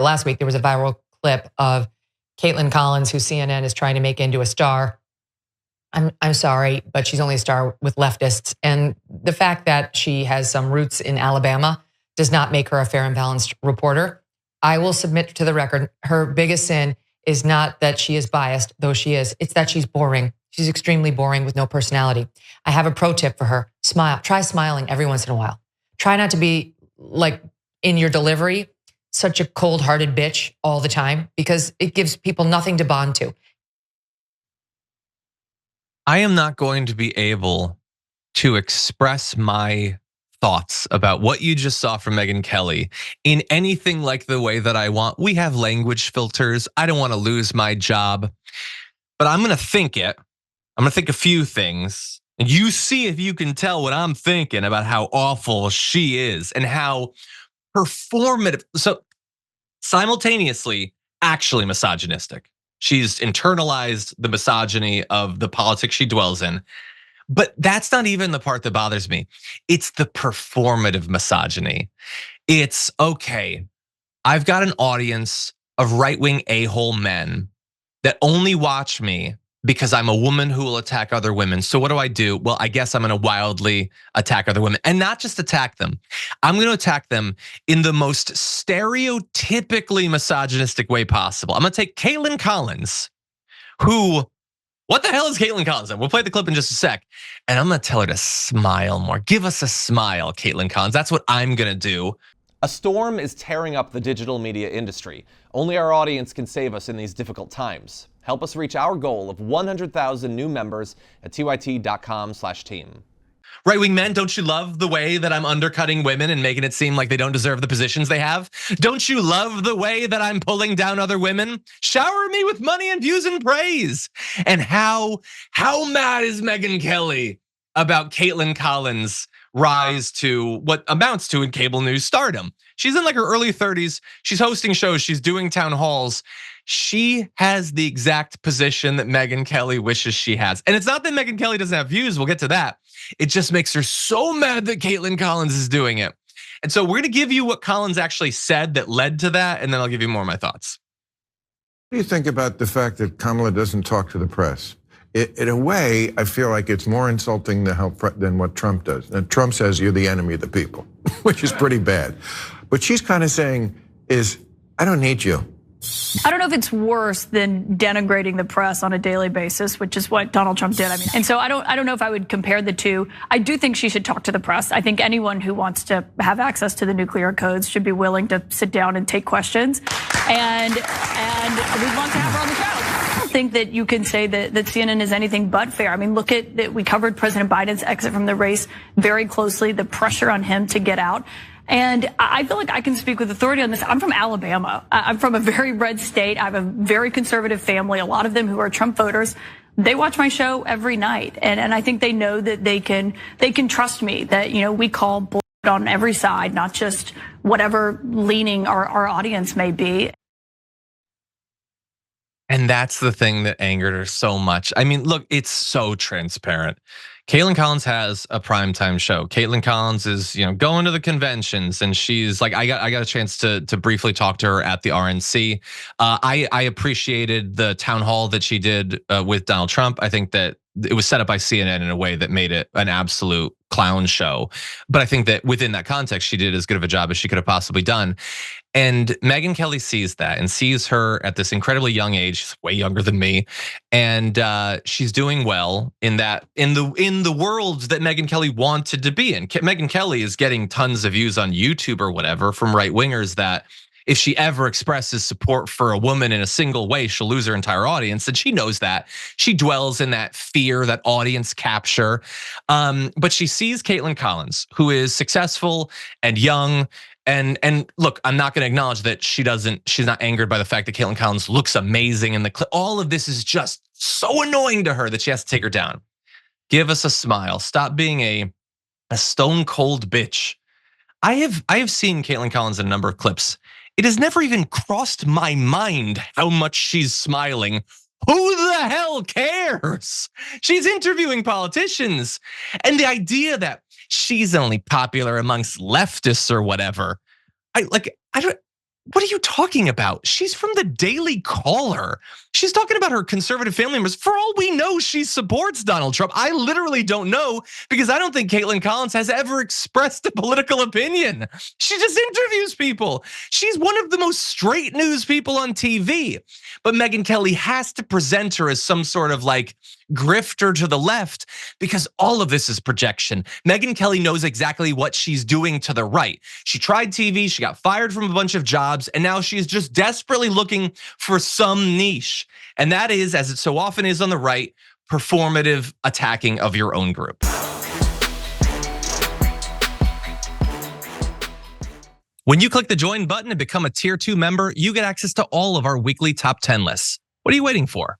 Last week, there was a viral clip of Kaitlan Collins, who CNN is trying to make into a star. I'm sorry, but she's only a star with leftists. And the fact that she has some roots in Alabama does not make her a fair and balanced reporter. I will submit to the record, her biggest sin is not that she is biased, though she is. It's that she's boring. She's extremely boring with no personality. I have a pro tip for her. Smile. Try smiling every once in a while. Try not to be like in your delivery, such a cold-hearted bitch all the time, because it gives people nothing to bond to. I am not going to be able to express my thoughts about what you just saw from Megyn Kelly in anything like the way that I want. We have language filters. I don't want to lose my job, but I'm going to think it. I'm going to think a few things, and you see if you can tell what I'm thinking about how awful she is and how performative. So simultaneously, actually misogynistic. She's internalized the misogyny of the politics she dwells in. But that's not even the part that bothers me. It's the performative misogyny. It's okay. I've got an audience of right-wing a-hole men that only watch me because I'm a woman who will attack other women. So what do? Well, I guess I'm gonna wildly attack other women, and not just attack them. I'm gonna attack them in the most stereotypically misogynistic way possible. I'm gonna take Kaitlan Collins, who, what the hell is Kaitlan Collins? We'll play the clip in just a sec, and I'm gonna tell her to smile more. Give us a smile, Kaitlan Collins. That's what I'm gonna do. A storm is tearing up the digital media industry. Only our audience can save us in these difficult times. Help us reach our goal of 100,000 new members at tyt.com/team. Right-wing men, don't you love the way that I'm undercutting women and making it seem like they don't deserve the positions they have? Don't you love the way that I'm pulling down other women? Shower me with money and views and praise. And how mad is Megyn Kelly about Kaitlan Collins' rise to what amounts to in cable news stardom? She's in like her early 30s. She's hosting shows. She's doing town halls. She has the exact position that Megyn Kelly wishes she has. And it's not that Megyn Kelly doesn't have views. We'll get to that. It just makes her so mad that Kaitlan Collins is doing it. And so we're going to give you what Collins actually said that led to that, and then I'll give you more of my thoughts. What do you think about the fact that Kamala doesn't talk to the press? In a way, I feel like it's more insulting than what Trump does. And Trump says you're the enemy of the people, which is pretty bad. But she's kind of saying I don't need you. I don't know if it's worse than denigrating the press on a daily basis, which is what Donald Trump did. And so I don't know if I would compare the two. I do think she should talk to the press. I think anyone who wants to have access to the nuclear codes should be willing to sit down and take questions. And we'd love to have her on the show. I don't think that you can say that CNN is anything but fair. I mean, look at that. We covered President Biden's exit from the race very closely, the pressure on him to get out. And I feel like I can speak with authority on this. I'm from Alabama. I'm from a very red state. I have a very conservative family, a lot of them who are Trump voters. They watch my show every night. And I think they know that they can trust me, that, we call bullshit on every side, not just whatever leaning our audience may be. And that's the thing that angered her so much. I mean, look, it's so transparent. Kaitlan Collins has a primetime show. Kaitlan Collins is, going to the conventions, and she's like, I got a chance to briefly talk to her at the RNC. I appreciated the town hall that she did with Donald Trump. I think that it was set up by CNN in a way that made it an absolute clown show. But I think that within that context, she did as good of a job as she could have possibly done. And Megyn Kelly sees that and sees her at this incredibly young age. She's way younger than me, and she's doing well in that in the world that Megyn Kelly wanted to be in. Megyn Kelly is getting tons of views on YouTube or whatever from right wingers that if she ever expresses support for a woman in a single way, she'll lose her entire audience. And she knows that. She dwells in that fear, that audience capture. But she sees Kaitlan Collins, who is successful and young. And look, I'm not going to acknowledge that she's not angered by the fact that Kaitlan Collins looks amazing in the clip. All of this is just so annoying to her that she has to take her down. Give us a smile. Stop being a stone cold bitch. I have seen Kaitlan Collins in a number of clips. It has never even crossed my mind how much she's smiling. Who the hell cares? She's interviewing politicians. And the idea that she's only popular amongst leftists or whatever. What are you talking about? She's from the Daily Caller. She's talking about her conservative family members. For all we know, she supports Donald Trump. I literally don't know because I don't think Kaitlan Collins has ever expressed a political opinion. She just interviews people. She's one of the most straight news people on TV. But Megyn Kelly has to present her as some sort of like grifter to the left because all of this is projection. Megyn Kelly knows exactly what she's doing to the right. She tried TV, she got fired from a bunch of jobs, and now she's just desperately looking for some niche. And that is, as it so often is on the right, performative attacking of your own group. When you click the join button and become a tier 2 member, you get access to all of our weekly top 10 lists. What are you waiting for?